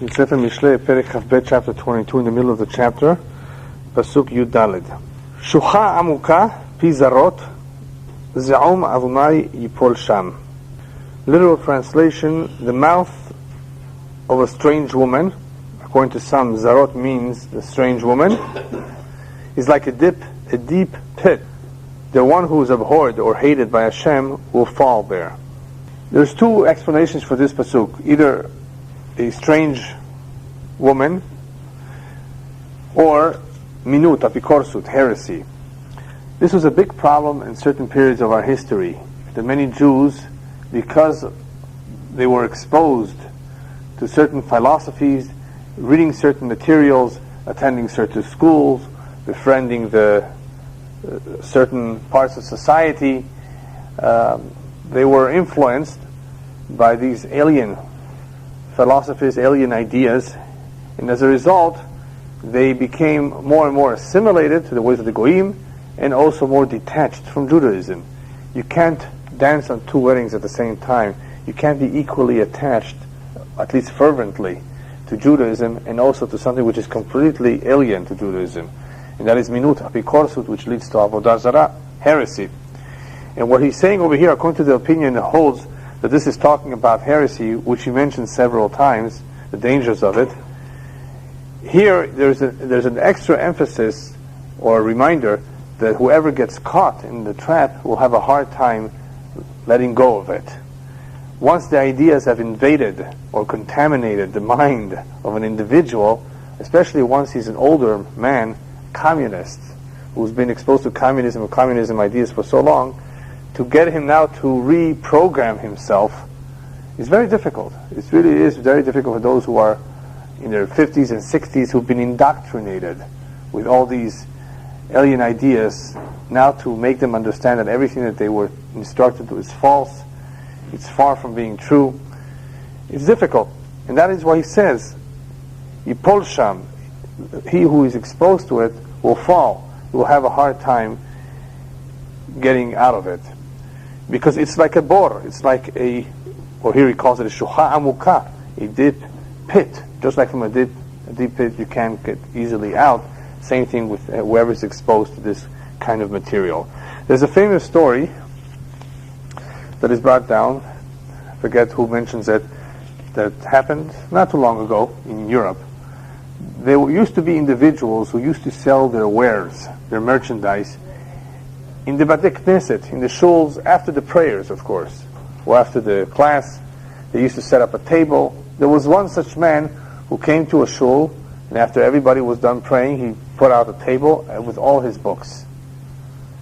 In Sefer Mishlei, Perek Chavbet, chapter 22, in the middle of the chapter, Pasuk Yud Daled. Shucha amuka pi zarot, ze'om Adonai yipol sham. Literal translation: the mouth of a strange woman, according to some, zarot means the strange woman, is like a deep pit. The one who is abhorred or hated by Hashem will fall there. There's two explanations for this pasuk: either a strange woman, or minut, apikorsut, heresy. This was a big problem in certain periods of our history. The many Jews, because they were exposed to certain philosophies, reading certain materials, attending certain schools, befriending the certain parts of society, they were influenced by these alien philosophies, alien ideas, and as a result, they became more and more assimilated to the ways of the Goyim, and also more detached from Judaism. You can't dance on two weddings at the same time. You can't be equally attached, at least fervently, to Judaism and also to something which is completely alien to Judaism. And that is minut, apikorsut, which leads to avodah zarah, heresy. And what he's saying over here, according to the opinion, holds that this is talking about heresy, which he mentioned several times, the dangers of it. Here, there's an extra emphasis or a reminder that whoever gets caught in the trap will have a hard time letting go of it. Once the ideas have invaded or contaminated the mind of an individual, especially once he's an older man, communist, who's been exposed to communism or communism ideas for so long, to get him now to reprogram himself is very difficult. It really is very difficult for those who are in their 50s and 60s who've been indoctrinated with all these alien ideas, now to make them understand that everything that they were instructed to is false, it's far from being true. It's difficult. And that is why he says, Yipol sham, he who is exposed to it will fall, will have a hard time getting out of it. Because it's like a bor, it's like or here he calls it a shucha amuka, a deep pit. Just like from a deep pit you can't get easily out. Same thing with whoever is exposed to this kind of material. There's a famous story that is brought down, I forget who mentions it, that happened not too long ago in Europe. There used to be individuals who used to sell their wares, their merchandise, in the Bate Knesset, in the shuls, after the prayers, of course, or after the class. They used to set up a table. There was one such man who came to a shul, and after everybody was done praying, he put out a table with all his books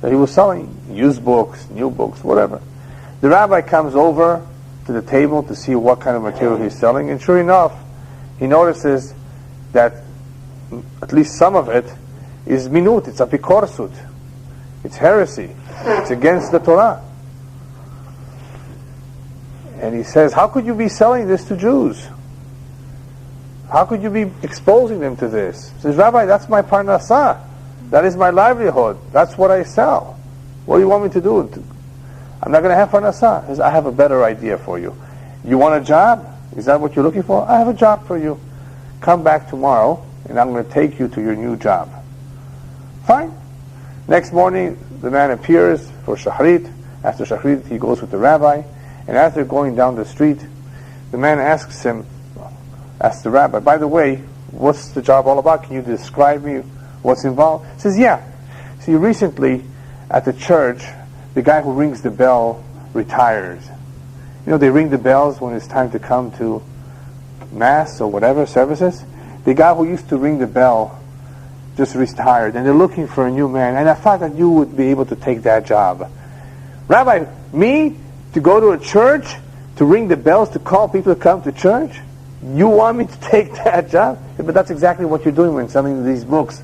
that he was selling, used books, new books, whatever. The rabbi comes over to the table to see what kind of material he's selling, and sure enough, he notices that at least some of it is minut, it's apikorsut, it's heresy, it's against the Torah. And he says, how could you be selling this to Jews? How could you be exposing them to this? He says, Rabbi, that's my parnasah. That is my livelihood. That's what I sell. What do you want me to do? I'm not going to have parnasah. He says, I have a better idea for you. You want a job? Is that what you're looking for? I have a job for you. Come back tomorrow, and I'm going to take you to your new job. Fine. Next morning, the man appears for Shachrit. After Shachrit, he goes with the rabbi. And after going down the street, the man asks the rabbi, by the way, what's the job all about? Can you describe me what's involved? He says, yeah. See, recently at the church, the guy who rings the bell retires. You know, they ring the bells when it's time to come to mass or whatever services. The guy who used to ring the bell just retired, and they're looking for a new man. And I thought that you would be able to take that job. Rabbi, me? To go to a church, to ring the bells, to call people to come to church? You want me to take that job? But that's exactly what you're doing when selling these books.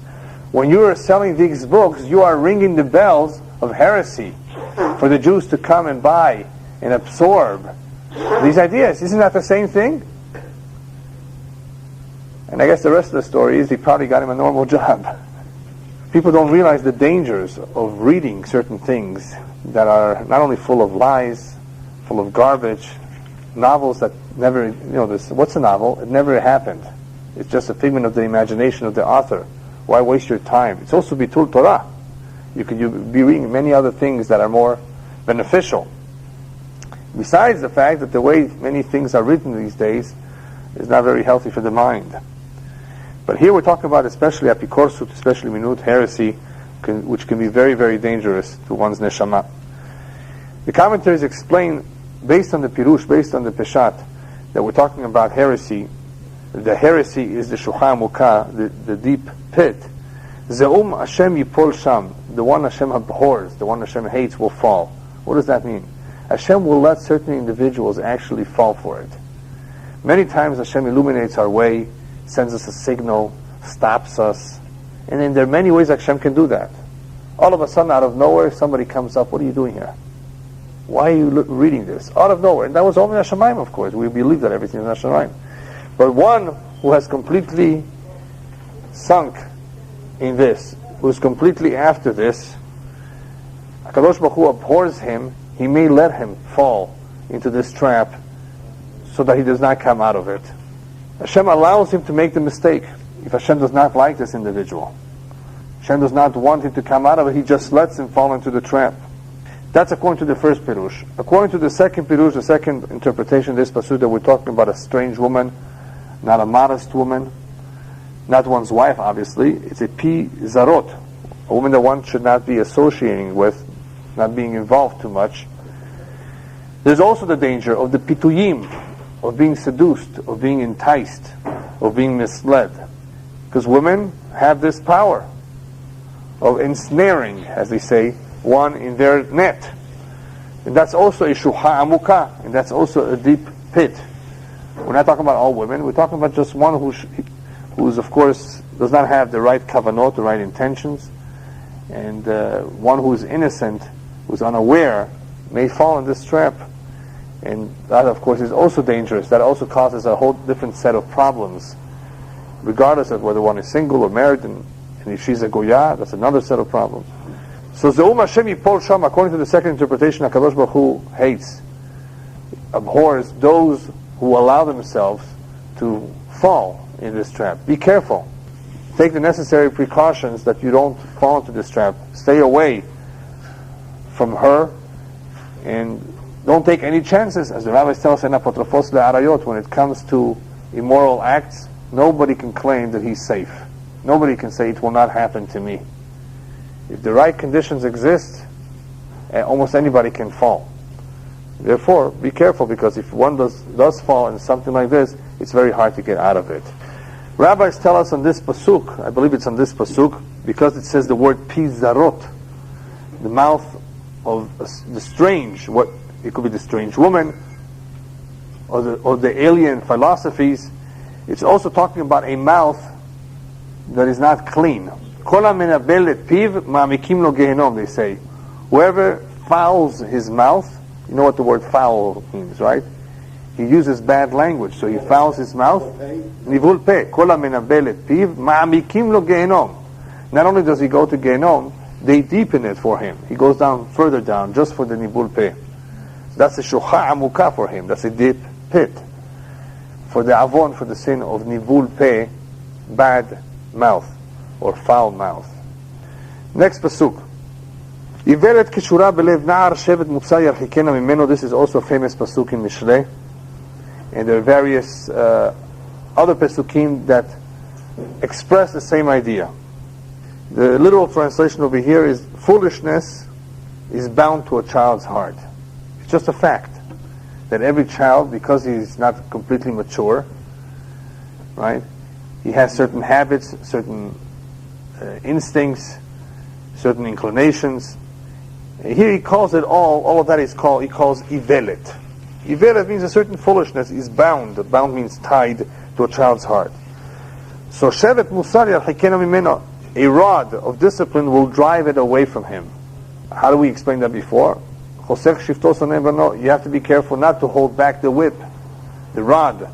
When you are selling these books, you are ringing the bells of heresy for the Jews to come and buy and absorb these ideas. Isn't that the same thing? And I guess the rest of the story is he probably got him a normal job. People don't realize the dangers of reading certain things that are not only full of lies, full of garbage, novels that never, what's a novel? It never happened. It's just a figment of the imagination of the author. Why waste your time? It's also Bitul Torah. You could be reading many other things that are more beneficial. Besides the fact that the way many things are written these days is not very healthy for the mind. But here we're talking about especially apikorsut, especially minut, heresy, which can be very, very dangerous to one's neshama. The commentaries explain, based on the pirush, based on the peshat, that we're talking about heresy. The heresy is the shuha mukah, the deep pit. Ze'um Hashem yipol sham, the one Hashem abhors, the one Hashem hates will fall. What does that mean? Hashem will let certain individuals actually fall for it. Many times Hashem illuminates our way, sends us a signal, stops us, and then there are many ways Hashem can do that. All of a sudden, out of nowhere, somebody comes up, what are you doing here? Why are you reading this? Out of nowhere. And that was only Hashemayim, of course. We believe that everything is Hashemayim. But one who has completely sunk in this, who is completely after this, HaKadosh Baruch Hu abhors him, he may let him fall into this trap so that he does not come out of it. Hashem allows him to make the mistake if Hashem does not like this individual. Hashem does not want him to come out of it, he just lets him fall into the trap. That's according to the first pirush. According to the second pirush, the second interpretation of this pasuk, that we're talking about a strange woman, not a modest woman, not one's wife, obviously. It's a pi zarot, a woman that one should not be associating with, not being involved too much. There's also the danger of the pituyim, of being seduced, of being enticed, of being misled. Because women have this power of ensnaring, as they say, one in their net. And that's also a shuha amuka, and that's also a deep pit. We're not talking about all women, we're talking about just one who's of course does not have the right kavanot, the right intentions, and one who is innocent, who's unaware, may fall in this trap. And that of course is also dangerous. That also causes a whole different set of problems, regardless of whether one is single or married, and if she's a goya, that's another set of problems. So Ze'um Hashem yipol sham, according to the second interpretation, HaKadosh Baruch Hu hates, abhors those who allow themselves to fall in this trap. Be careful. Take the necessary precautions that you don't fall into this trap. Stay away from her, and don't take any chances. As the rabbis tell us in Apotrophos le'arayot, when it comes to immoral acts, nobody can claim that he's safe. Nobody can say it will not happen to me. If the right conditions exist, almost anybody can fall. Therefore, be careful, because if one does fall in something like this, it's very hard to get out of it. Rabbis tell us on this pasuk, I believe it's on this pasuk, because it says the word pizarot, the mouth of the strange, what it could be the strange woman, or the alien philosophies. It's also talking about a mouth that is not clean. They say, whoever fouls his mouth, you know what the word foul means, right? He uses bad language, so he fouls his mouth. Nivul pe, kol hamenabel et piv, ma'amikim lo gehenom. Not only does he go to gehenom, they deepen it for him. He goes down further down, just for the nivul pe. That's a shucha amuka for him. That's a deep pit. For the avon, for the sin of nivul pe, bad mouth, or foul mouth. Next pasuk. Iveret kishura belev na'ar shevet mutsa yarchikena mimeno. This is also a famous pasuk in Mishlei. And there are various other pesukim that express the same idea. The literal translation over here is, foolishness is bound to a child's heart. It's just a fact that every child, because he's not completely mature, right, he has certain habits, certain instincts, certain inclinations. Here he calls it all of that he calls ivelet. Ivelet means a certain foolishness is bound. Bound means tied to a child's heart. So shevet musar yarchikena mimeno, a rod of discipline will drive it away from him. How do we explain that before? You have to be careful not to hold back the whip, the rod.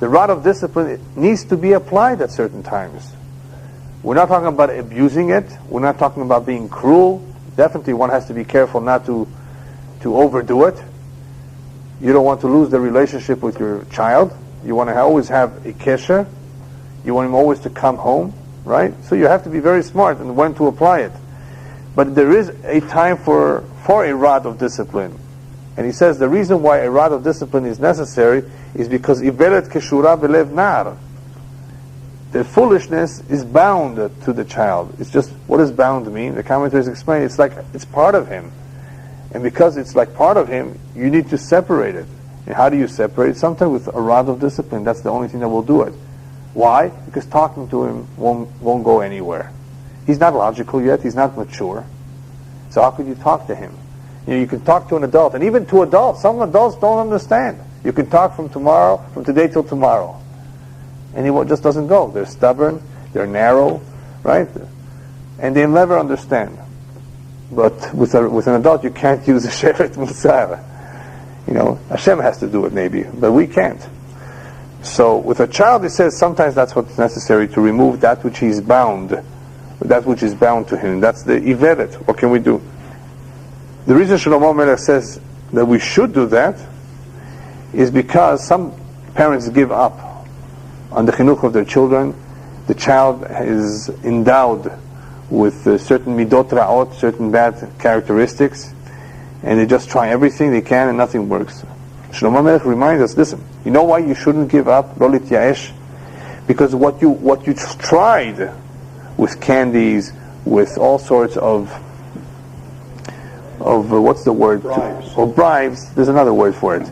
The rod of discipline needs to be applied at certain times. We're not talking about abusing it. We're not talking about being cruel. Definitely one has to be careful not to overdo it. You don't want to lose the relationship with your child. You want to always have a kesher. You want him always to come home, right? So you have to be very smart and when to apply it. But there is a time for a rod of discipline. And he says the reason why a rod of discipline is necessary is because Ivelet Keshura Belev Nar. The foolishness is bound to the child. It's just, what does bound mean? The commentators explain it's like it's part of him. And because it's like part of him, you need to separate it. And how do you separate it? Sometimes with a rod of discipline. That's the only thing that will do it. Why? Because talking to him won't go anywhere. He's not logical yet. He's not mature. So how could you talk to him? You can talk to an adult, and even to adults. Some adults don't understand. You can talk from today till tomorrow, and he just doesn't go. They're stubborn. They're narrow, right? And they'll never understand. But with an adult, you can't use a Shevet Musar. Hashem has to do it maybe, but we can't. So with a child, it says sometimes that's what's necessary to remove that which he's bound, that which is bound to him. That's the Iveret. What can we do? The reason Shlomo Melech says that we should do that is because some parents give up on the chinuch of their children. The child is endowed with certain midot ra'ot, certain bad characteristics, and they just try everything they can and nothing works. Shlomo Melech reminds us, listen, you know why you shouldn't give up, lo lityaesh? Because what you tried with candies, with all sorts of what's the word? Bribes. Or bribes, there's another word for it.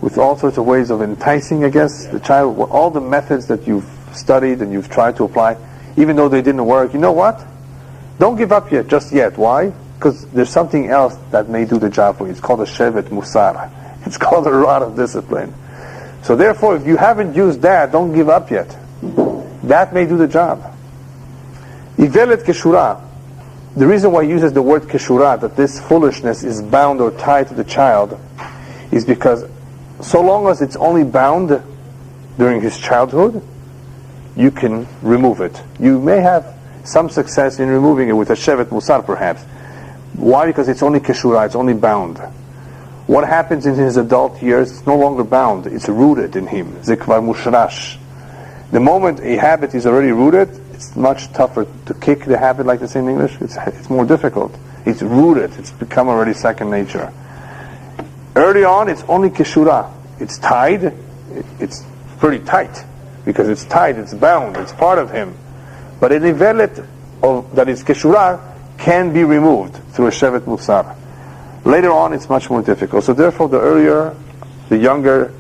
With all sorts of ways of enticing, I guess, the child, all the methods that you've studied and you've tried to apply, even though they didn't work, you know what? Don't give up just yet. Why? Because there's something else that may do the job for you. It's called a Shevet Musar. It's called a rod of discipline. So therefore, if you haven't used that, don't give up yet. That may do the job. Ivelet Keshura. The reason why he uses the word Keshura, that this foolishness is bound or tied to the child, is because so long as it's only bound during his childhood, you can remove it. You may have some success in removing it with a Shevet Musar perhaps. Why? Because it's only Keshura, it's only bound. What happens in his adult years, it's no longer bound, it's rooted in him. Zikvar Mushrash. The moment a habit is already rooted, it's much tougher to kick the habit, like they say in English. It's more difficult. It's rooted, it's become already second nature. Early on, it's only Keshura. It's tied, it's pretty tight. Because it's tied, it's bound, it's part of him. But an Ivelet that is Keshura can be removed through a Shevet Musar. Later on, it's much more difficult. So therefore, the earlier, the younger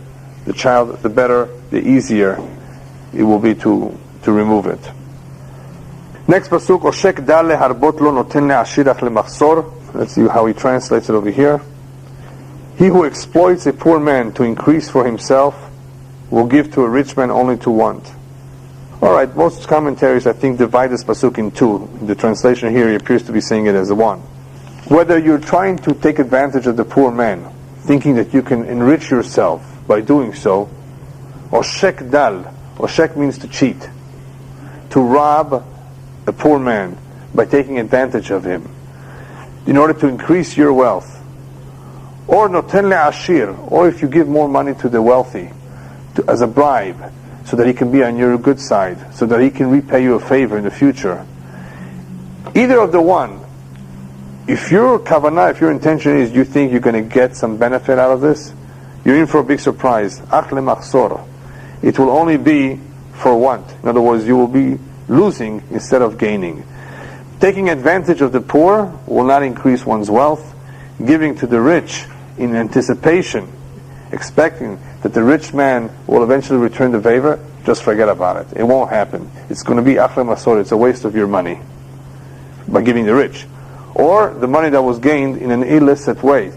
the child, the better, the easier it will be to remove it. Next pasuk, Oshek dal leharbot lo noten le'ashirach lemachsor. Let's see how he translates it over here. He who exploits a poor man to increase for himself will give to a rich man only to want. Alright, most commentaries I think divide this pasuk in two. In the translation here he appears to be saying it as a one. Whether you're trying to take advantage of the poor man, thinking that you can enrich yourself by doing so, Oshek dal. Oshek means to cheat. To rob a poor man by taking advantage of him in order to increase your wealth. Or noten le'ashir, or if you give more money to the wealthy as a bribe, so that he can be on your good side, so that he can repay you a favor in the future. Either of the one, if your kavanah, if your intention is you think you're going to get some benefit out of this, you're in for a big surprise. Ach lemachsor. It will only be for want. In other words, you will be losing instead of gaining. Taking advantage of the poor will not increase one's wealth. Giving to the rich in anticipation, expecting that the rich man will eventually return the favor, just forget about it. It won't happen. It's going to be achre masor. It's a waste of your money by giving the rich. Or the money that was gained in an illicit way.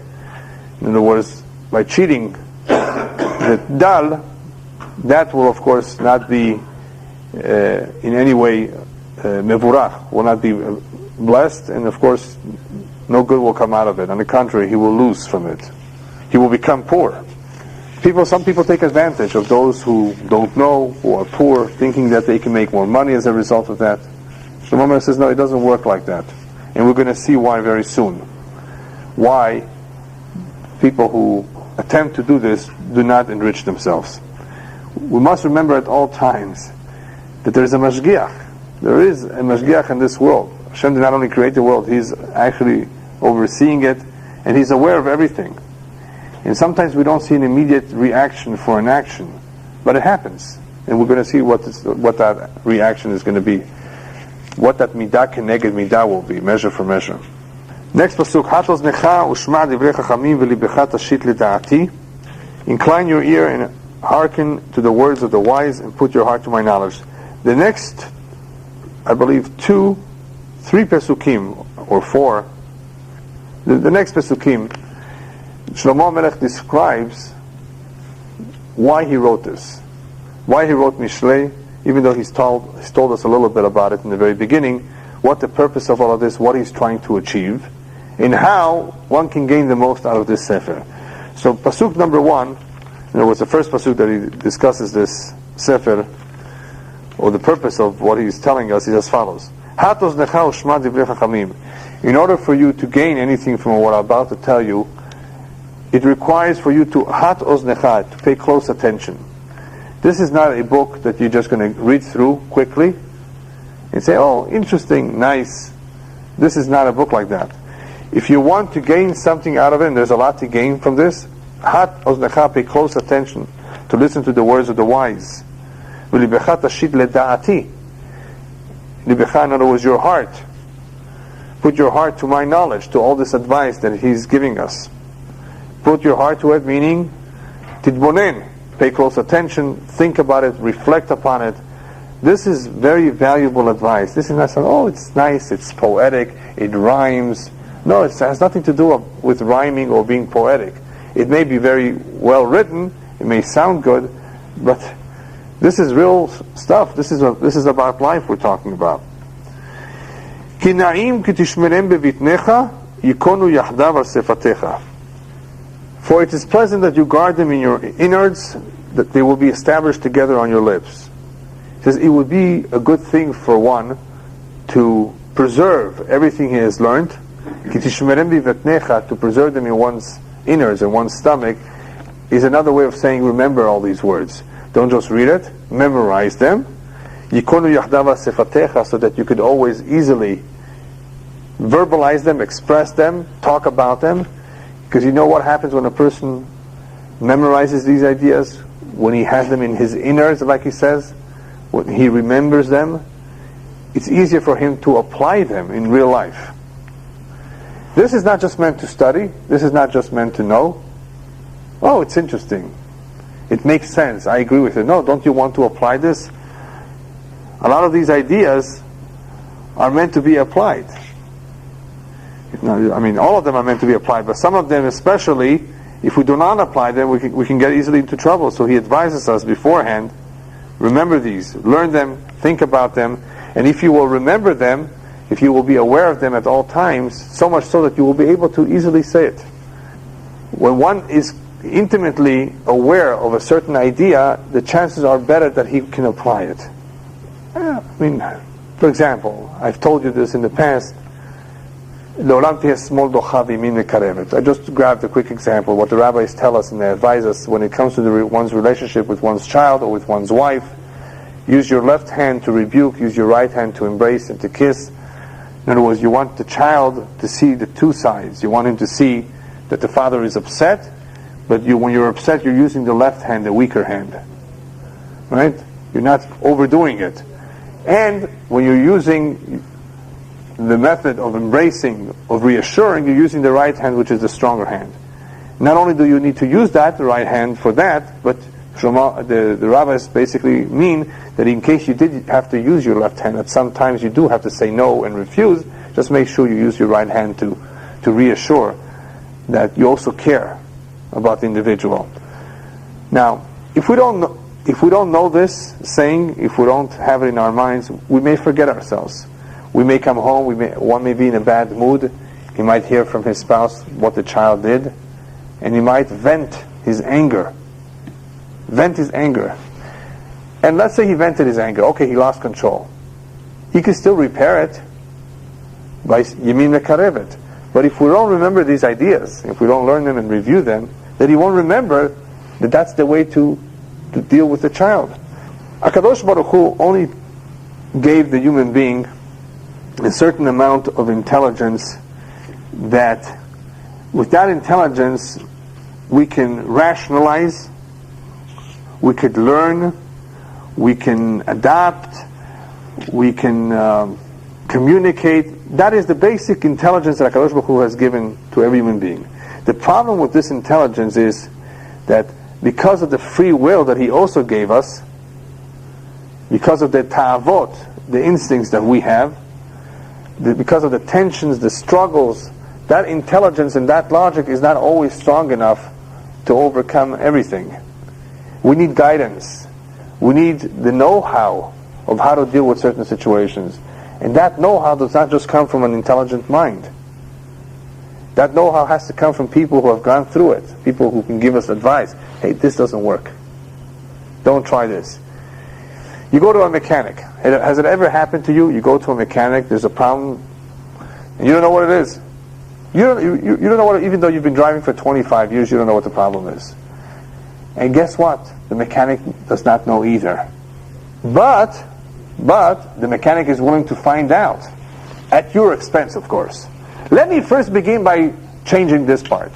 In other words, by cheating the dal, that will of course not be in any way mevurach, will not be blessed, and of course no good will come out of it. On the contrary, he will lose from it. He will become poor. Some people take advantage of those who don't know, who are poor, thinking that they can make more money as a result of that. The Muhammad says, no, it doesn't work like that. And we're going to see why very soon. Why people who attempt to do this do not enrich themselves. We must remember at all times that there is a mashgiach. There is a mashgiach in this world. Hashem did not only create the world, He's actually overseeing it, and He's aware of everything. And sometimes we don't see an immediate reaction for an action, but it happens. And we're going to see what that reaction is going to be. What that midah keneged midah will be, measure for measure. Next pasuk, Hatos necha ushma divrei chachamim v'libecha tashit lida'ati. Incline your ear and hearken to the words of the wise, and put your heart to my knowledge. The next, I believe, 3 pesukim, or 4, the next pesukim, Shlomo Melech describes why he wrote this. Why he wrote Mishlei, even though he's told us a little bit about it in the very beginning, what the purpose of all of this, what he's trying to achieve, and how one can gain the most out of this sefer. So pasuk number 1, and it was the first pasuk that he discusses this sefer, or the purpose of what he's telling us, is as follows. Hatos necha ushma divrei chachamim. In order for you to gain anything from what I'm about to tell you, it requires for you to hat oznecha, to pay close attention. This is not a book that you're just going to read through quickly and say, oh, interesting, nice. This is not a book like that. If you want to gain something out of it, and there's a lot to gain from this, hat oznecha, pay close attention to listen to the words of the wise. V'libecha tashit leda'ati. Libecha, in other words, your heart. Put your heart to my knowledge, to all this advice that he's giving us. Put your heart to it, meaning tidbonen. Pay close attention, think about it, reflect upon it. This is very valuable advice. This is not saying, oh, it's nice, it's poetic, it rhymes. No, it has nothing to do with rhyming or being poetic. It may be very well written, it may sound good, but this is real stuff. This is about life we're talking about. Ki na'im ki tishmerem bevitnecha yikonu yahdav al sefatecha. For it is pleasant that you guard them in your innards, that they will be established together on your lips. It says it would be a good thing for one to preserve everything he has learned. To preserve them in one's innards and one's stomach is another way of saying remember all these words. Don't just read it, memorize them. So that you could always easily verbalize them, express them, talk about them. Because you know what happens when a person memorizes these ideas? When he has them in his innards, like he says, when he remembers them, it's easier for him to apply them in real life. This is not just meant to study. This is not just meant to know. Oh, it's interesting. It makes sense. I agree with it. No, don't you want to apply this? A lot of these ideas are meant to be applied. I mean, all of them are meant to be applied, but some of them especially, if we do not apply them, we can get easily into trouble. So he advises us beforehand, remember these, learn them, think about them, and if you will remember them, if you will be aware of them at all times, so much so that you will be able to easily say it. When one is intimately aware of a certain idea, the chances are better that he can apply it. I mean, for example, I've told you this in the past, I just grabbed a quick example, what the rabbis tell us and they advise us when it comes to one's relationship with one's child or with one's wife. Use your left hand to rebuke, use your right hand to embrace and to kiss. In other words, you want the child to see the two sides. You want him to see that the father is upset, but when you're upset, you're using the left hand, the weaker hand. Right? You're not overdoing it. And when you're using the method of embracing, of reassuring, you're using the right hand, which is the stronger hand. Not only do you need to use the right hand for that, but the rabbis basically mean that in case you did have to use your left hand, that sometimes you do have to say no and refuse, just make sure you use your right hand to reassure that you also care about the individual. Now, if we don't know this saying, if we don't have it in our minds, we may forget ourselves. We may come home, one may be in a bad mood, he might hear from his spouse what the child did, and he might vent his anger. And let's say he vented his anger. Okay, he lost control. He can still repair it by yamin mekarevet. But if we don't remember these ideas, if we don't learn them and review them, that he won't remember that that's the way to deal with the child. HaKadosh Baruch Hu only gave the human being a certain amount of intelligence, that with that intelligence we can rationalize, we could learn, we can adapt, we can communicate. That is the basic intelligence that HaKadosh Baruch Hu has given to every human being. The problem with this intelligence is that because of the free will that he also gave us, because of the ta'avot, the instincts that we have, because of the tensions, the struggles, that intelligence and that logic is not always strong enough to overcome everything. We need guidance. We need the know-how of how to deal with certain situations. And that know-how does not just come from an intelligent mind. That know-how has to come from people who have gone through it, people who can give us advice. Hey, this doesn't work. Don't try this. You go to a mechanic. Has it ever happened to you? You go to a mechanic, there's a problem, and you don't know what it is. You don't know what, even though you've been driving for 25 years, you don't know what the problem is. And guess what? The mechanic does not know either. But the mechanic is willing to find out, at your expense, of course. Let me first begin by changing this part.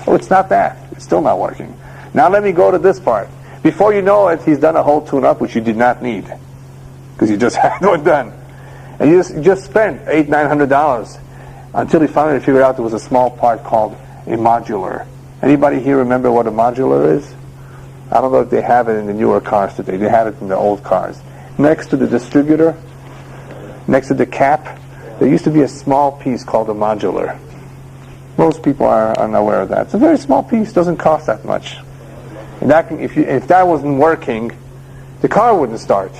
Oh, it's not that. It's still not working. Now let me go to this part. Before you know it, he's done a whole tune-up, which you did not need, because you just had one done. And you just spent $800-900 until he finally figured out there was a small part called a modular. Anybody here remember what a modular is? I don't know if they have it in the newer cars today. They had it in the old cars. Next to the distributor, next to the cap, there used to be a small piece called a modular. Most people are unaware of that. It's a very small piece, doesn't cost that much. And that can, if that wasn't working, the car wouldn't start.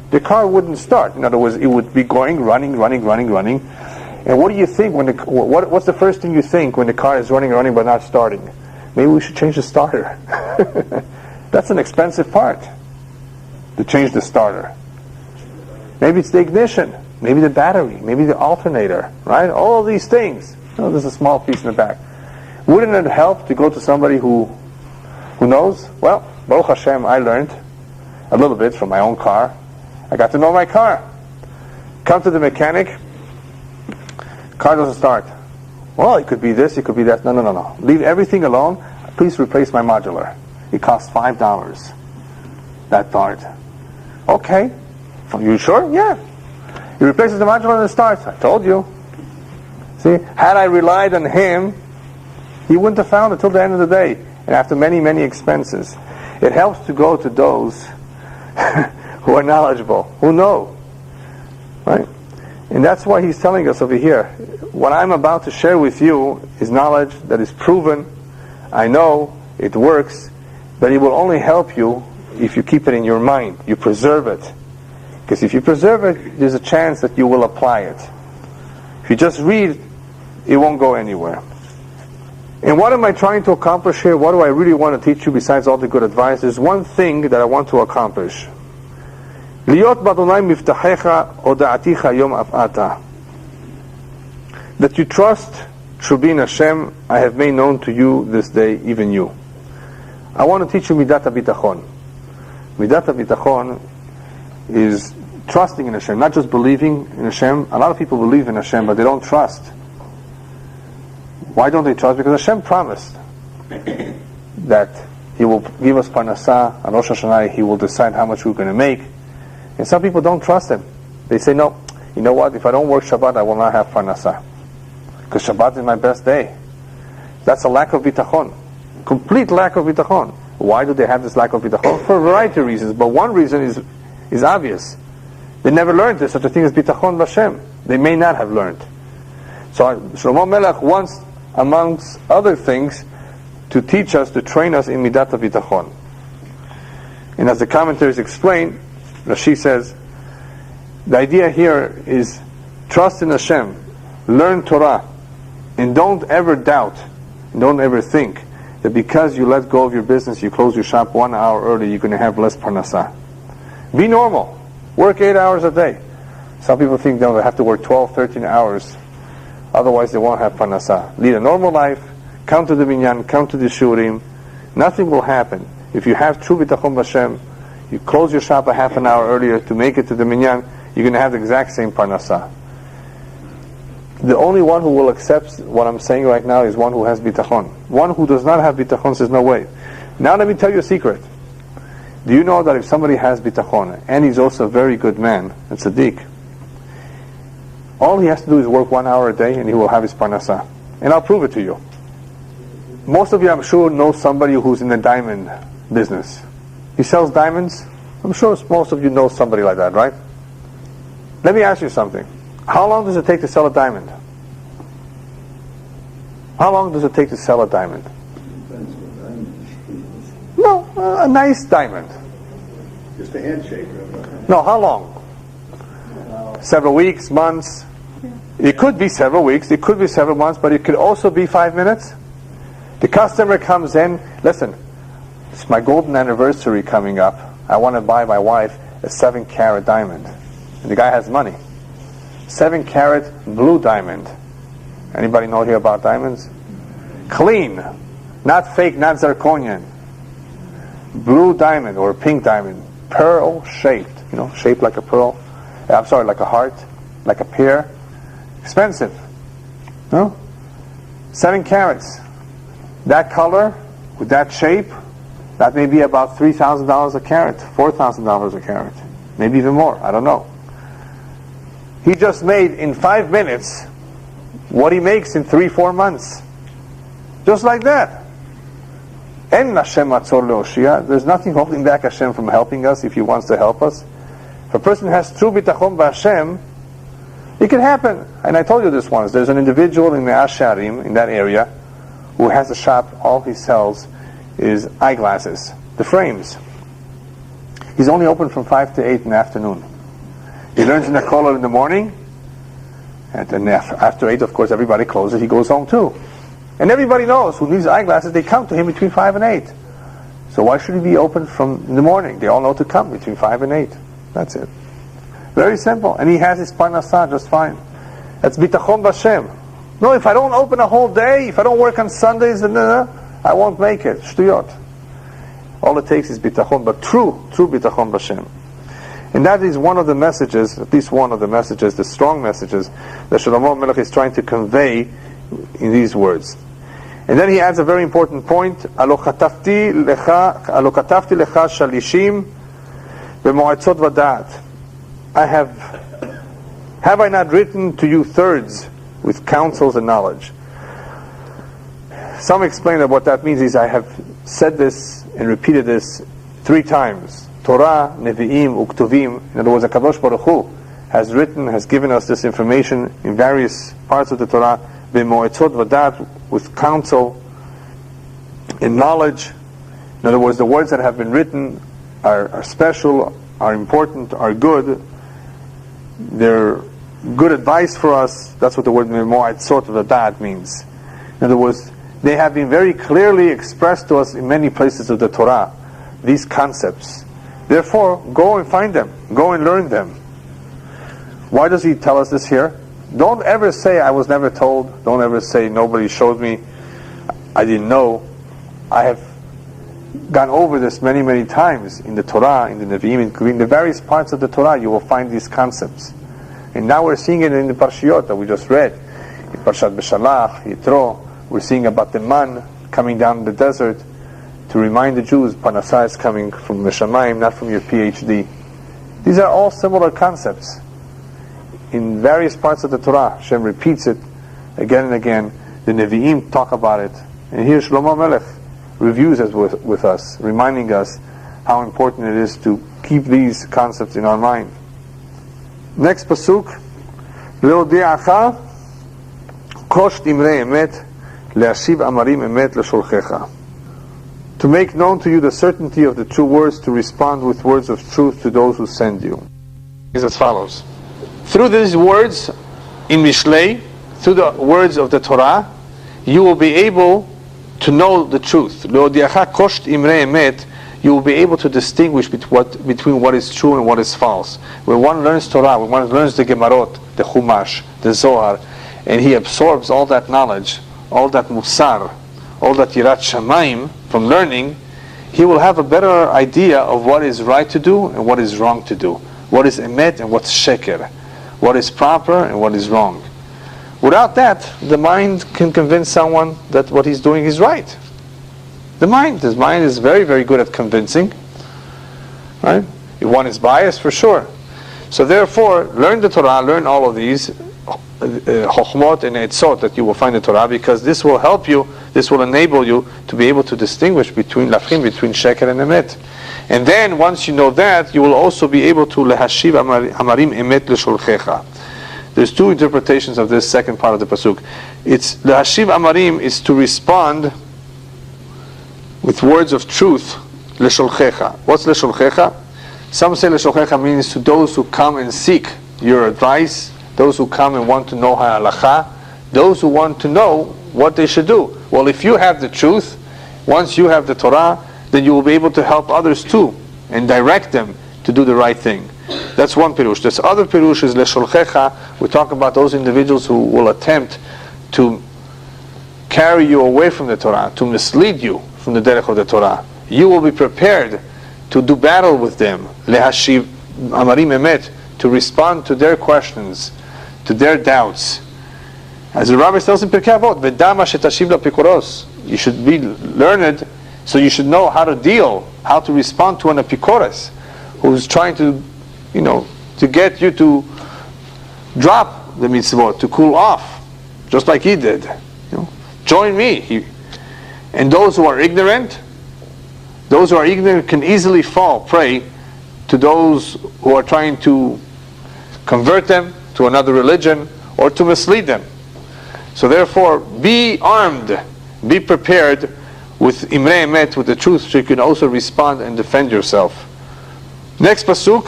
The car wouldn't start. In other words, it would be going, running. And what do you think when what's the first thing you think when the car is running but not starting? Maybe we should change the starter. That's an expensive part, to change the starter. Maybe it's the ignition, maybe the battery, maybe the alternator, right? All of these things. Oh, there's a small piece in the back. Wouldn't it help to go to somebody who knows? Well, Baruch Hashem, I learned a little bit from my own car. I got to know my car. Come to the mechanic, car doesn't start. Well, it could be this, it could be that. No. Leave everything alone. Please replace my modular. It costs $5. That part. Okay. Are you sure? Yeah. He replaces the modular and it starts. I told you. See, had I relied on him, he wouldn't have found it till the end of the day. And after many, many expenses. It helps to go to those who are knowledgeable, who know. Right? And that's why he's telling us over here, what I'm about to share with you is knowledge that is proven. I know it works, but it will only help you if you keep it in your mind, you preserve it. Because if you preserve it, there's a chance that you will apply it. If you just read, it won't go anywhere. And what am I trying to accomplish here? What do I really want to teach you besides all the good advice? There's one thing that I want to accomplish. Liot b'Adonai miftachecha oda'aticha yom af'ata. That you trust should be in Hashem, I have made known to you this day, even you. I want to teach you midat habitachon. Midat habitachon is trusting in Hashem, not just believing in Hashem. A lot of people believe in Hashem, but they don't trust. Why don't they trust? Because Hashem promised that He will give us parnasah on Rosh Hashanah. He will decide how much we're going to make. And some people don't trust Him. They say, no, you know what? If I don't work Shabbat, I will not have parnasah. Because Shabbat is my best day. That's a lack of bitachon. Complete lack of bitachon. Why do they have this lack of bitachon? For a variety of reasons. But one reason is obvious. They never learned there's such a thing as bitachon b'Hashem. They may not have learned. So Shlomo Melech wants, amongst other things, to teach us, to train us in midat bitachon. And as the commentaries explain, Rashi says, the idea here is trust in Hashem, learn Torah, and don't ever doubt, don't ever think that because you let go of your business, you close your shop 1 hour early, you're going to have less parnasah. Be normal. Work 8 hours a day. Some people think they have to work 12, 13 hours, otherwise they won't have parnasah. Lead a normal life, come to the minyan, come to the shurim. Nothing will happen. If you have true bitachon b'Hashem, you close your shop a half an hour earlier to make it to the minyan, you're going to have the exact same parnasah. The only one who will accept what I'm saying right now is one who has bitachon. One who does not have bitachon says, no way. Now let me tell you a secret. Do you know that if somebody has bitachon, and he's also a very good man, a tzaddik, all he has to do is work 1 hour a day and he will have his parnasah. And I'll prove it to you. Most of you, I'm sure, know somebody who's in the diamond business. He sells diamonds. I'm sure most of you know somebody like that, right? Let me ask you something. How long does it take to sell a diamond? How long does it take to sell a diamond? Depends what diamond. No, a nice diamond. Just a handshake. No, how long? Several weeks, months? It could be several weeks, it could be several months, but it could also be 5 minutes. The customer comes in, listen, it's my golden anniversary coming up. I want to buy my wife a 7-carat diamond. And the guy has money. 7-carat blue diamond. Anybody know here about diamonds? Clean. Not fake, not zirconian. Blue diamond or pink diamond. Pearl shaped. You know, shaped like a pearl. I'm sorry, like a heart. Like a pear. Expensive. No? 7 carats. That color, with that shape, that may be about $3,000 a carat, $4,000 a carat, maybe even more, I don't know. He just made in 5 minutes what he makes in 3-4 months. Just like that. En Hashem atzor leoshia. There's nothing holding back Hashem from helping us if He wants to help us. If a person has true bitachon b'Hashem, it can happen. And I told you this once. There's an individual in the Asharim, in that area, who has a shop. All he sells is eyeglasses, the frames. He's only open from 5 to 8 in the afternoon. He learns in the kollel in the morning, and then after 8, of course, everybody closes. He goes home too. And everybody knows who needs eyeglasses, they come to him between 5 and 8. So why should he be open from in the morning? They all know to come between 5 and 8. That's it. Very simple. And he has his parnasah just fine. That's bitachon b'Hashem. No, if I don't open a whole day, if I don't work on Sundays, I won't make it. Shtuyot. All it takes is bitachon, but true bitachon b'Hashem. And that is one of the messages, at least one of the messages, the strong messages, that Shlomo Melech is trying to convey in these words. And then he adds a very important point, Alo katafti lecha shalishim b'moetzot v'da'at. Have I not written to you thirds with counsels and knowledge? Some explain that what that means is I have said this and repeated this 3 times. Torah, Nevi'im, Uktuvim. In other words, HaKadosh Baruch Hu has written, has given us this information in various parts of the Torah, b'moetzot v'da'at, with counsel and knowledge. In other words, the words that have been written are special, are important, are good. They're good advice for us. That's what the word moetzot v'da'at means. In other words, they have been very clearly expressed to us in many places of the Torah, these concepts. Therefore, go and find them. Go and learn them. Why does he tell us this here? Don't ever say, I was never told. Don't ever say, nobody showed me. I didn't know. I have gone over this many, many times in the Torah, in the Nevi'im, in the various parts of the Torah, you will find these concepts. And now we're seeing it in the Parshiyot that we just read. In Parshat Beshalach, Yitro, we're seeing about the man coming down the desert to remind the Jews, Parnasah is coming from the Shamayim, not from your PhD. These are all similar concepts. In various parts of the Torah, Hashem repeats it again and again. The Nevi'im talk about it. And here Shlomo Melech reviews it with us, reminding us how important it is to keep these concepts in our mind. Next pasuk, Le'odi'acha kosh dimrei emet le'ashiv amarim emet le'shulchecha. To make known to you the certainty of the true words, to respond with words of truth to those who send you. Is as follows. Through these words in Mishlei, through the words of the Torah, you will be able to know the truth. Le'odi'acha kosh dimrei emet. You will be able to distinguish between what is true and what is false. When one learns Torah, when one learns the Gemarot, the Chumash, the Zohar, and he absorbs all that knowledge, all that musar, all that yirat shamayim from learning, he will have a better idea of what is right to do and what is wrong to do, what is emet and what's sheker, what is proper and what is wrong. Without that, the mind can convince someone that what he's doing is right. His mind is very, very good at convincing. Right? If one is biased, for sure. So therefore, learn the Torah, learn all of these chokhmot and etzot that you will find in the Torah, because this will help you, this will enable you to be able to distinguish between lafchim, between sheker and emet. And then once you know that, you will also be able to lehashiv amarim emet l'shulchecha. There's two interpretations of this second part of the pasuk. It's lehashiv amarim is to respond with words of truth l'shulchecha. What's l'shulchecha? Some say l'shulchecha means to those who come and seek your advice, those who come and want to know halacha, those who want to know what they should do. Well, if you have the truth, once you have the Torah, then you will be able to help others too and direct them to do the right thing. That's one pirush. This other pirush is l'shulchecha. We talk about those individuals who will attempt to carry you away from the Torah, to mislead you from the derech of the Torah. You will be prepared to do battle with them, lehashiv amarim emet, to respond to their questions, to their doubts. As the Rabbi tells in Pirkei Avot, "V'dama shetashiv la'apikoros." You should be learned, so you should know how to deal, how to respond to an apikoros who's trying to, to get you to drop the mitzvot, to cool off, just like he did. Join me. And those who are ignorant can easily fall prey to those who are trying to convert them to another religion or to mislead them. So therefore, be armed, be prepared with imrei emet, with the truth, so you can also respond and defend yourself. Next pasuk,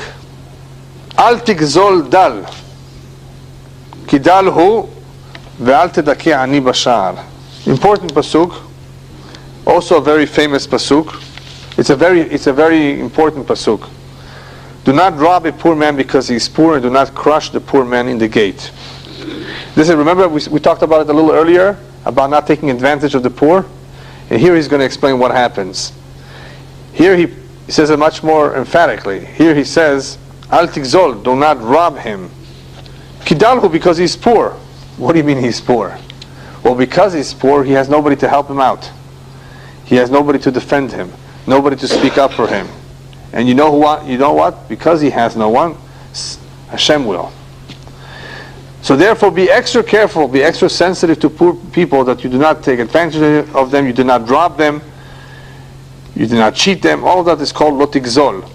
al tigzol dal, ki dal hu, ve'al tedaki ani bashar. Important pasuk, also a very famous pasuk. It's a very important pasuk. Do not rob a poor man because he is poor, and do not crush the poor man in the gate. Remember we talked about it a little earlier, about not taking advantage of the poor? And here he's going to explain what happens. Here he says it much more emphatically. Here he says, Al tigzol, do not rob him. Kidalhu, because he's poor. What do you mean he's poor? Well, because he's poor, he has nobody to help him out. He has nobody to defend him, nobody to speak up for him. And you know what? Because he has no one, Hashem will. So therefore, be extra careful, be extra sensitive to poor people, that you do not take advantage of them, you do not rob them, you do not cheat them. All of that is called lotigzol.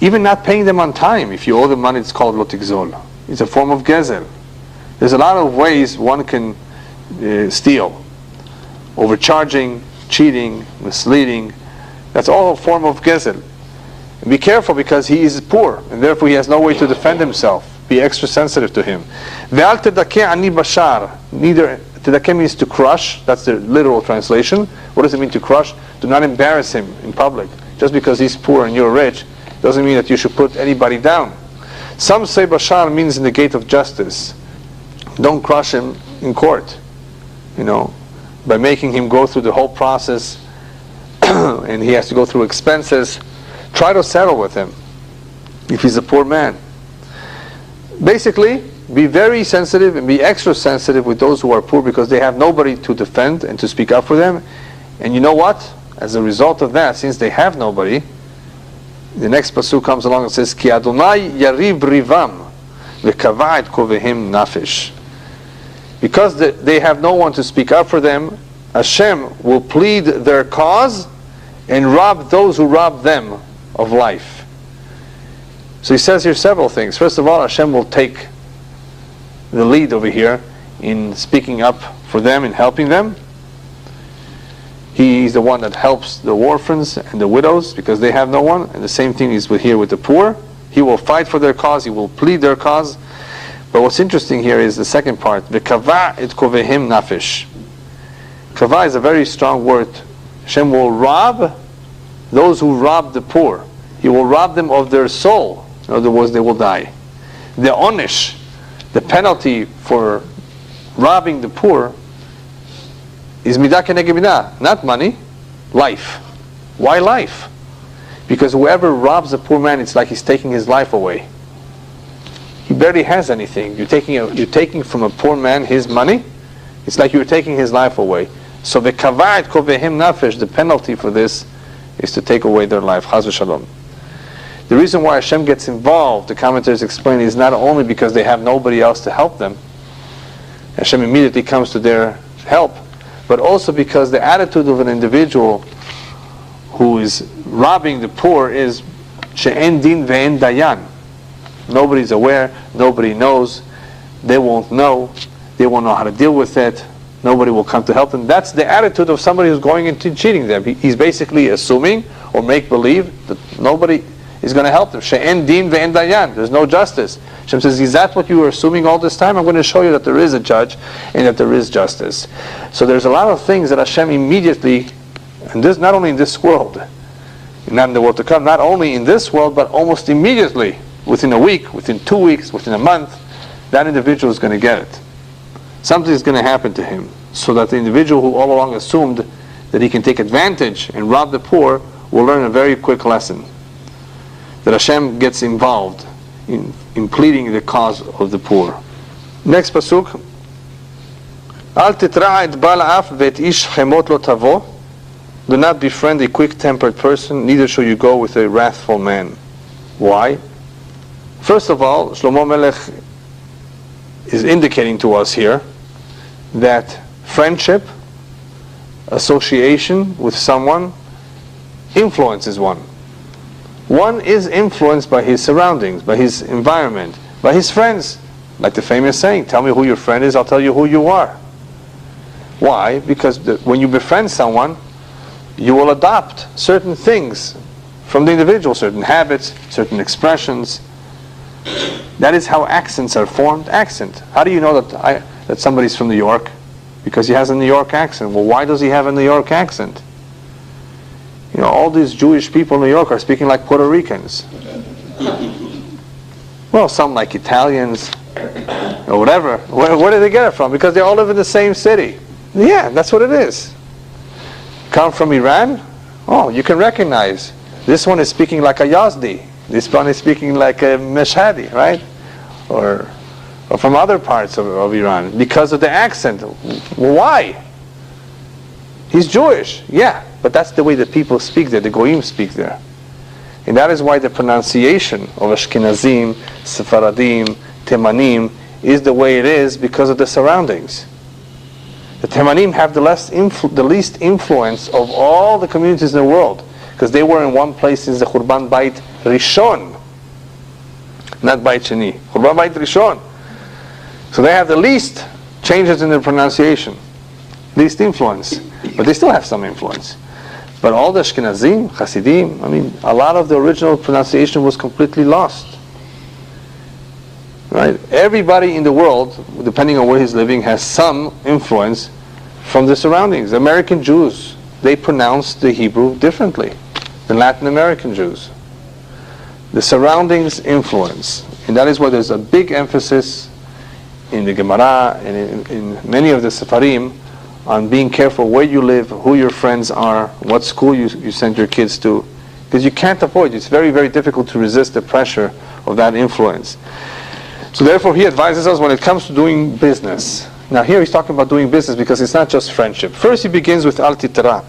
Even not paying them on time, if you owe them money, it's called lotigzol. It's a form of gezel. There's a lot of ways one can steal. Overcharging, cheating, misleading. That's all a form of gezel. And be careful, because he is poor, and therefore he has no way to defend himself. Be extra sensitive to him. Ve'al tedakeh ani bashar. Neither tedakeh means to crush. That's the literal translation. What does it mean to crush? Do not embarrass him in public. Just because he's poor and you're rich, doesn't mean that you should put anybody down. Some say bashar means in the gate of justice. Don't crush him in court. By making him go through the whole process, and he has to go through expenses. Try to settle with him if he's a poor man. Basically, be very sensitive and be extra sensitive with those who are poor, because they have nobody to defend and to speak up for them. And you know what? As a result of that, since they have nobody, the next pasuk comes along and says, Ki Adonai yariv rivam v'kava et kovehim nafesh. Because they have no one to speak up for them, Hashem will plead their cause and rob those who rob them of life. So he says here several things. First of all, Hashem will take the lead over here in speaking up for them and helping them. He's the one that helps the orphans and the widows, because they have no one. And the same thing is here with the poor. He will fight for their cause. He will plead their cause. But what's interesting here is the second part. V'kava et kovehim nafesh. Kava is a very strong word. Hashem will rob those who rob the poor. He will rob them of their soul. In other words, they will die. The onish, the penalty for robbing the poor, is midah keneged midah, not money, life. Why life? Because whoever robs a poor man, it's like he's taking his life away. He barely has anything. You're taking from a poor man his money. It's like you're taking his life away. So the kava'et kovehem nafesh, the penalty for this is to take away their life. Chas v'shalom. The reason why Hashem gets involved, the commentators explain, is not only because they have nobody else to help them. Hashem immediately comes to their help, but also because the attitude of an individual who is robbing the poor is she'en din ve'en dayan. Nobody's aware, nobody knows, they won't know how to deal with it, nobody will come to help them. That's the attitude of somebody who's going into cheating them. He's basically assuming or make believe that nobody is going to help them. She'en din ve'en dayan. There's no justice. Hashem says, is that what you were assuming all this time? I'm going to show you that there is a judge and that there is justice. So there's a lot of things that Hashem immediately, and this not only in this world, not in the world to come, not only in this world, but almost immediately, within a week, within 2 weeks, within a month, that individual is going to get it. Something is going to happen to him, so that the individual who all along assumed that he can take advantage and rob the poor will learn a very quick lesson. That Hashem gets involved in pleading the cause of the poor. Next pasuk. Al titra et bal af ve'et ish chemot lo tavo. Do not befriend a quick-tempered person, neither shall you go with a wrathful man. Why? First of all, Shlomo Melech is indicating to us here that friendship, association with someone, influences one. One is influenced by his surroundings, by his environment, by his friends. Like the famous saying, tell me who your friend is, I'll tell you who you are. Why? Because when you befriend someone, you will adopt certain things from the individual, certain habits, certain expressions. That is how accents are formed. Accent. How do you know that somebody's from New York? Because he has a New York accent. Well, why does he have a New York accent? You know, all these Jewish people in New York are speaking like Puerto Ricans. Well, some like Italians or whatever. Where did they get it from? Because they all live in the same city. Yeah, that's what it is. Come from Iran? Oh, you can recognize. This one is speaking like a Yazdi. This one is speaking like a Meshhadi, right? Or from other parts of Iran. Because of the accent. Why? He's Jewish. Yeah, but that's the way that people speak there. The Goyim speak there. And that is why the pronunciation of Ashkenazim, Sephardim, Temanim is the way it is because of the surroundings. The Temanim have the least influence of all the communities in the world, because they were in one place since the Churban Bayit Rishon, not Bayit Sheni. Churban Bayit Rishon. So they have the least changes in their pronunciation, least influence, but they still have some influence. But all the Ashkenazim, Hasidim, I mean, a lot of the original pronunciation was completely lost. Right? Everybody in the world, depending on where he's living, has some influence from the surroundings. American Jews, they pronounce the Hebrew differently than Latin American Jews. The surroundings influence. And that is why there's a big emphasis in the Gemara and in many of the Sefarim on being careful where you live, who your friends are, what school you send your kids to. Because you can't avoid it. It's very, very difficult to resist the pressure of that influence. So therefore he advises us when it comes to doing business. Now here he's talking about doing business because it's not just friendship. First he begins with al titra.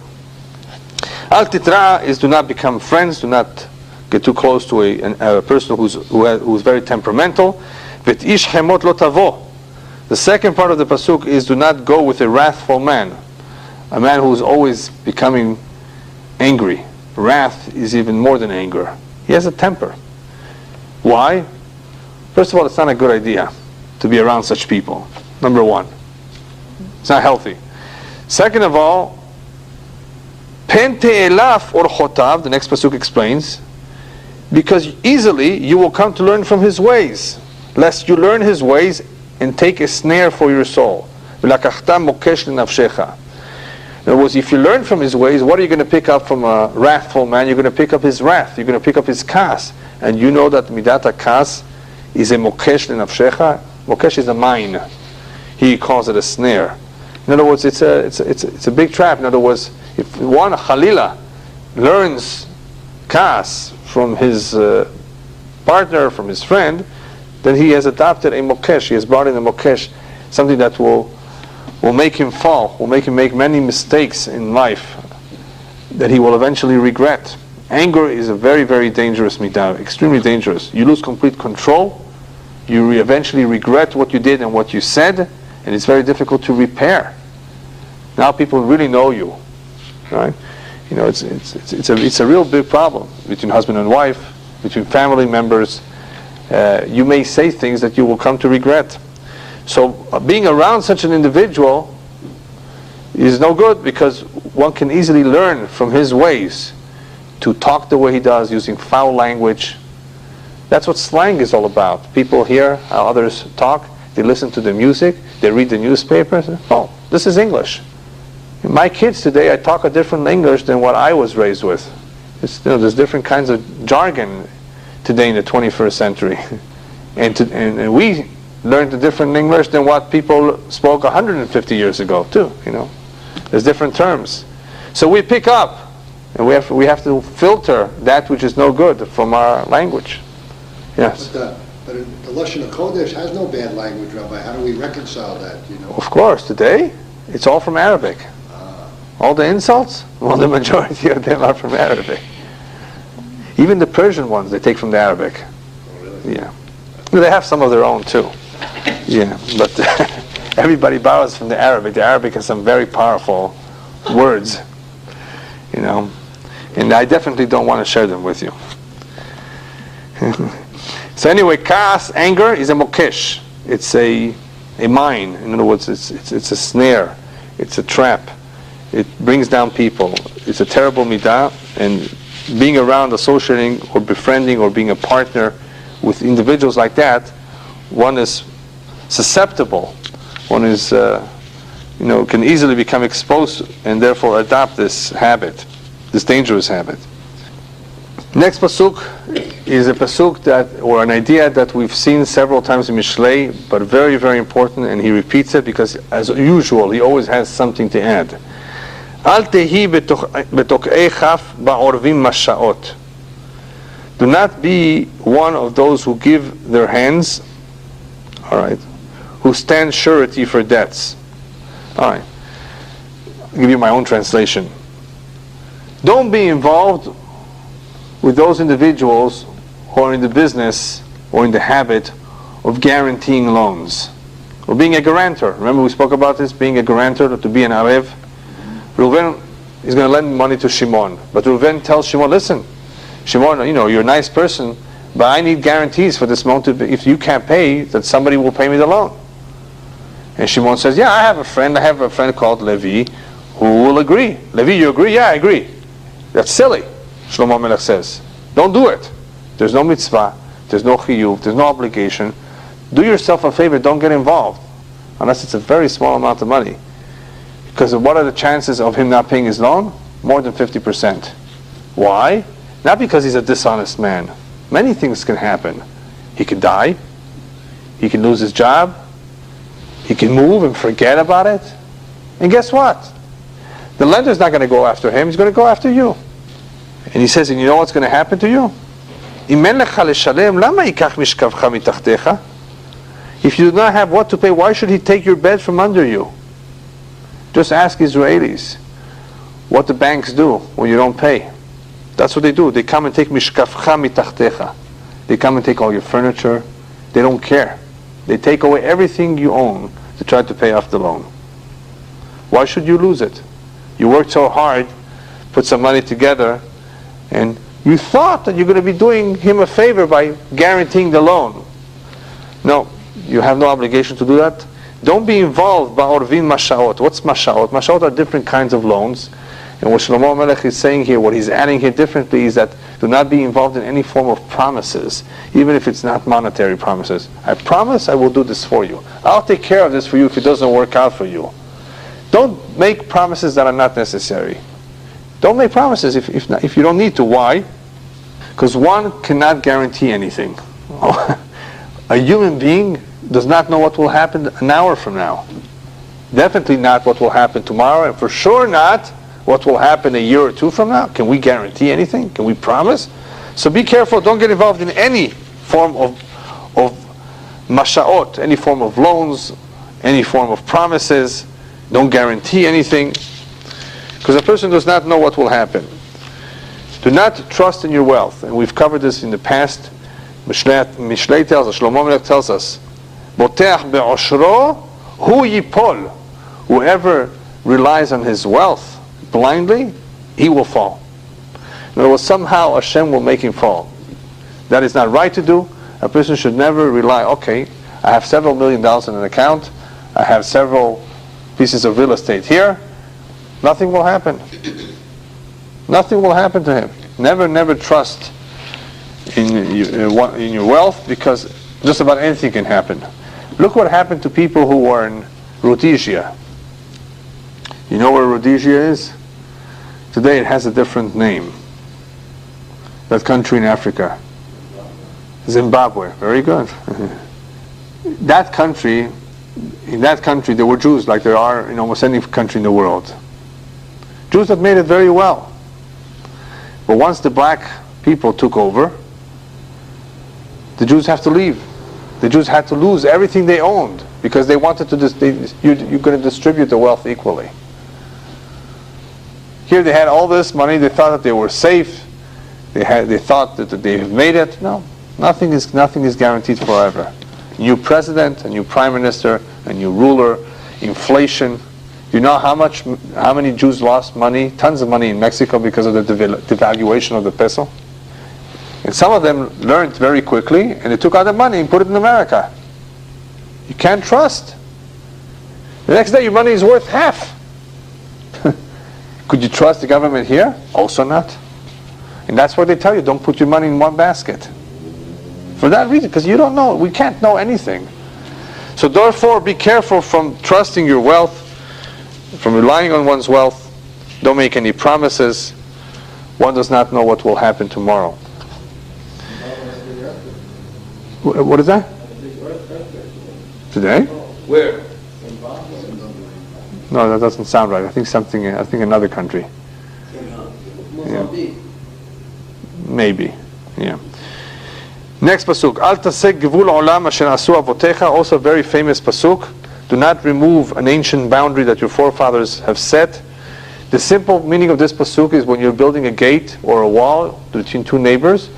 Al titra is do not become friends, do not get too close to a person who's very temperamental. Vet ish chemot lo tavo. The second part of the pasuk is do not go with a wrathful man, a man who is always becoming angry. Wrath is even more than anger. He has a temper. Why? First of all, it's not a good idea to be around such people. Number one. It's not healthy. Second of all, pen te'elaf or chotav, the next pasuk explains, because easily you will come to learn from his ways, lest you learn his ways and take a snare for your soul. In other words, if you learn from his ways, what are you going to pick up from a wrathful man? You're going to pick up his wrath. You're going to pick up his kas. And you know that midata kas is a mokesh lenafshecha. Mokesh is a mine. He calls it a snare. In other words, it's a big trap. In other words, if one Khalila learns kas from his partner, from his friend, then he has adopted a mokesh. He has brought in a mokesh, something that will make him fall, will make him make many mistakes in life that he will eventually regret. Anger is a very, very dangerous midah, extremely dangerous. You lose complete control. You eventually regret what you did and what you said, and it's very difficult to repair. Now people really know you, right? You know, it's a real big problem between husband and wife, between family members. You may say things that you will come to regret. So being around such an individual is no good, because one can easily learn from his ways to talk the way he does, using foul language. That's what slang is all about. People hear how others talk, they listen to the music, they read the newspapers. Oh, this is English. My kids today, I talk a different English than what I was raised with. There's different kinds of jargon today in the 21st century. And we learned a different English than what people spoke 150 years ago too, you know. There's different terms. So we pick up, and we have to filter that which is no good from our language. Yes? But the Lashon HaKodesh has no bad language, Rabbi. How do we reconcile that, you know? Of course, today, it's all from Arabic. All the insults, well, the majority of them are from Arabic. Even the Persian ones, they take from the Arabic. Oh, really? Yeah. They have some of their own too. Yeah, but everybody borrows from the Arabic. The Arabic has some very powerful words, you know, and I definitely don't want to share them with you. So anyway, kas, anger, is a mokesh. It's a mine. In other words, it's a snare. It's a trap. It brings down people. It's a terrible midah, and being around, associating, or befriending, or being a partner with individuals like that, one is susceptible. One is, can easily become exposed and therefore adopt this habit, this dangerous habit. Next pasuk is a pasuk that, or an idea that we've seen several times in Mishlei, but very, very important, and he repeats it because, as usual, he always has something to add. Al tehi betok'ei chaf ba'orvim masha'ot. Do not be one of those who give their hands, all right, who stand surety for debts. All right, I'll give you my own translation. Don't be involved with those individuals who are in the business or in the habit of guaranteeing loans, or being a guarantor. Remember we spoke about this, being a guarantor, to be an Arev. Reuven is going to lend money to Shimon, but Reuven tells Shimon, listen, Shimon, you're a nice person, but I need guarantees for this loan if you can't pay, that somebody will pay me the loan. And Shimon says, yeah, I have a friend called Levi who will agree. Levi, you agree? Yeah, I agree. That's silly, Shlomo Melech says. Don't do it. There's no mitzvah, there's no chiyuv, there's no obligation. Do yourself a favor, don't get involved, unless it's a very small amount of money. Because what are the chances of him not paying his loan? More than 50%. Why? Not because he's a dishonest man. Many things can happen. He could die. He can lose his job. He can move and forget about it. And guess what? The lender's not going to go after him. He's going to go after you. And he says, and you know what's going to happen to you? If you do not have what to pay, why should he take your bed from under you? Just ask Israelis what the banks do when you don't pay. That's what they do. They come and take mishkafcha mitachtecha. They come and take all your furniture. They don't care. They take away everything you own to try to pay off the loan. Why should you lose it? You worked so hard, put some money together, and you thought that you're going to be doing him a favor by guaranteeing the loan. No, you have no obligation to do that. Don't be involved ba'orvin masha'ot. What's masha'ot? Masha'ot are different kinds of loans. And what Shlomo Melech is saying here, what he's adding here differently, is that do not be involved in any form of promises, even if it's not monetary promises. I promise I will do this for you. I'll take care of this for you if it doesn't work out for you. Don't make promises that are not necessary. Don't make promises if you don't need to. Why? Because one cannot guarantee anything. A human being does not know what will happen an hour from now. Definitely not what will happen tomorrow, and for sure not what will happen a year or two from now. Can we guarantee anything? Can we promise? So be careful. Don't get involved in any form of masha'ot, any form of loans, any form of promises. Don't guarantee anything, because a person does not know what will happen. Do not trust in your wealth, and we've covered this in the past. Mishlei tells us, Salomon tells us, Boteach be'oshro hu yipol. Whoever relies on his wealth blindly, he will fall. In other words, somehow Hashem will make him fall. That is not right to do. A person should never rely, okay, I have several $1 million in an account, I have several pieces of real estate here, nothing will happen. Nothing will happen to him. Never trust in your wealth, because just about anything can happen. Look what happened to people who were in Rhodesia. You know where Rhodesia is? Today it has a different name. That country in Africa. Zimbabwe. Very good. In that country there were Jews like there are in almost any country in the world. Jews that made it very well. But once the black people took over, the Jews have to leave. The Jews had to lose everything they owned because they wanted to. You're going to distribute the wealth equally. Here they had all this money. They thought that they were safe. They thought that they made it. No, nothing is guaranteed forever. New president, a new prime minister, a new ruler, inflation. You know how many Jews lost money? Tons of money in Mexico because of the devaluation of the peso. And some of them learned very quickly, and they took out the money and put it in America. You can't trust. The next day your money is worth half. Could you trust the government here? Also not. And that's why they tell you, don't put your money in one basket. For that reason, because you don't know. We can't know anything. So therefore, be careful from trusting your wealth, from relying on one's wealth. Don't make any promises. One does not know what will happen tomorrow. What is that? Today? Where? No, that doesn't sound right. I think another country. Yeah. Maybe. Yeah. Next pasuk. Al tasek gevul olam asher asu avotecha. Also a very famous pasuk. Do not remove an ancient boundary that your forefathers have set. The simple meaning of this pasuk is when you're building a gate or a wall between two neighbors,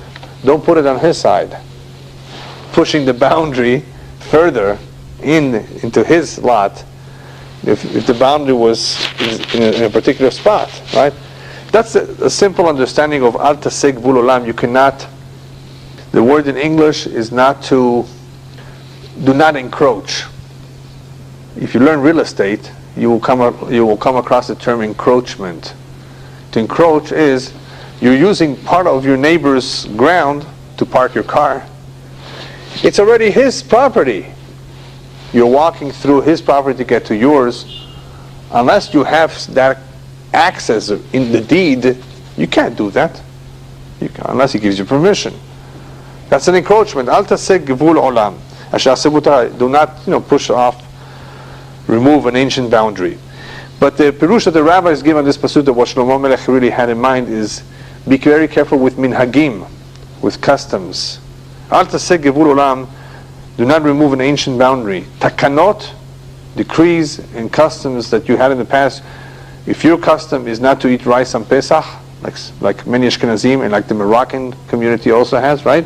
don't put it on his side. Pushing the boundary further into his lot if the boundary was in a particular spot, right? That's a simple understanding of al tasek gvul olam. You cannot, the word in English is do not encroach. If you learn real estate, you will come across the term encroachment. To encroach is you're using part of your neighbor's ground to park your car. It's already his property. You're walking through his property to get to yours. Unless you have that access in the deed, you can't do that. Unless he gives you permission. That's an encroachment. Al tasek gevul olam. Do not push off, remove an ancient boundary. But the pirush that the rabbis give on this pasuk, that what Shlomo Melech really had in mind is, be very careful with minhagim, with customs. Al tasek gevul olam. Do not remove an ancient boundary. Takanot, decrees and customs that you had in the past. If your custom is not to eat rice on Pesach, like many Ashkenazim and like the Moroccan community also has, right?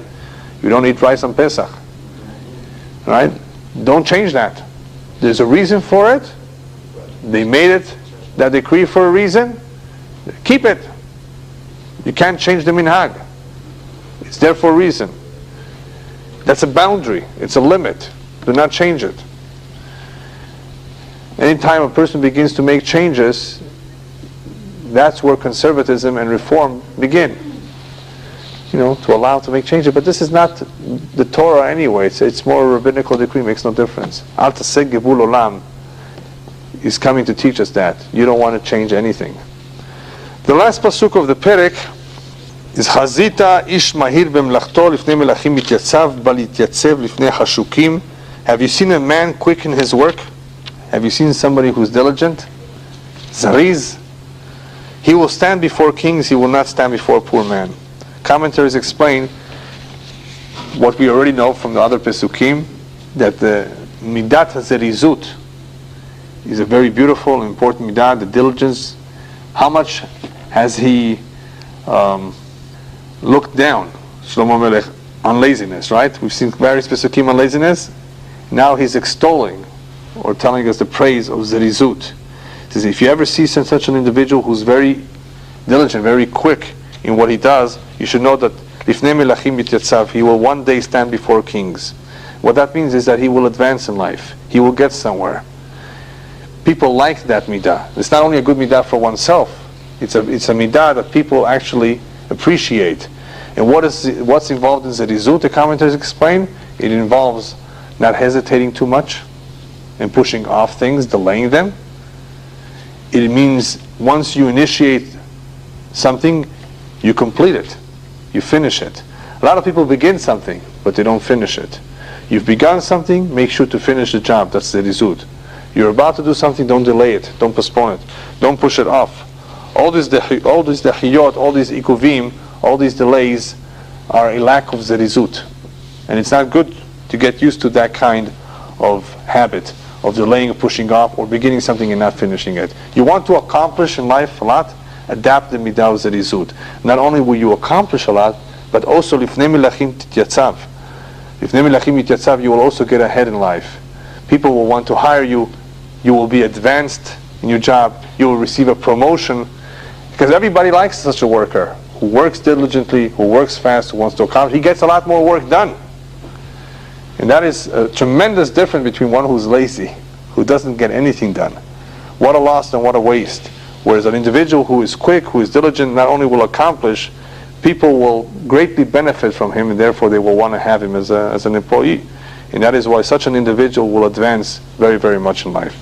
You don't eat rice on Pesach, right? Don't change that. There's a reason for it. They made it, that decree, for a reason. Keep it. You can't change the minhag. It's there for a reason. That's a boundary. It's a limit. Do not change it. Anytime a person begins to make changes, that's where conservatism and reform begin. To allow to make changes. But this is not the Torah anyway. It's more a rabbinical decree. Makes no difference. Al tasek gevul olam is coming to teach us that. You don't want to change anything. The last pasuk of the perek is Hazita ish mahir b'mlachto lifnei melachim mityatzав bal yityatzев lifnei hashukim. Have you seen a man quick in his work? Have you seen somebody who's diligent? Zariz. He will stand before kings, he will not stand before a poor man. Commentaries explain what we already know from the other Pesukim, that the Midat HaZerizut is a very beautiful and important Midah, the diligence. How much has he looked down, Shlomo Melech, on laziness, right? We've seen various Pesukim on laziness. Now he's extolling or telling us the praise of Zerizut. He says, if you ever see such an individual who's very diligent, very quick in what he does, you should know that Lifnei Melachim Yityatzав, he will one day stand before kings. What that means is that he will advance in life. He will get somewhere. People like that midah. It's not only a good midah for oneself. It's a midah that people actually appreciate. And what's involved in Zerizut, the commentators explain, it involves not hesitating too much and pushing off things, delaying them. It means once you initiate something, you complete it. You finish it. A lot of people begin something, but they don't finish it. You've begun something, make sure to finish the job. That's the Zerizut. You're about to do something, don't delay it. Don't postpone it. Don't push it off. All these dechiyot, all these ikuvim, all these delays are a lack of Zerizut. And it's not good to get used to that kind of habit of delaying or pushing off or beginning something and not finishing it. You want to accomplish in life a lot? Adapt the midah of Zerizut. Not only will you accomplish a lot, but also Lifnei Melachim Tityatzав. Lifnei Melachim Tityatzав, you will also get ahead in life. People will want to hire you. You will be advanced in your job. You will receive a promotion. Because everybody likes such a worker who works diligently, who works fast, who wants to accomplish. He gets a lot more work done. And that is a tremendous difference between one who's lazy, who doesn't get anything done. What a loss and what a waste. Whereas an individual who is quick, who is diligent, not only will accomplish, people will greatly benefit from him, and therefore they will want to have him as an employee. And that is why such an individual will advance very, very much in life.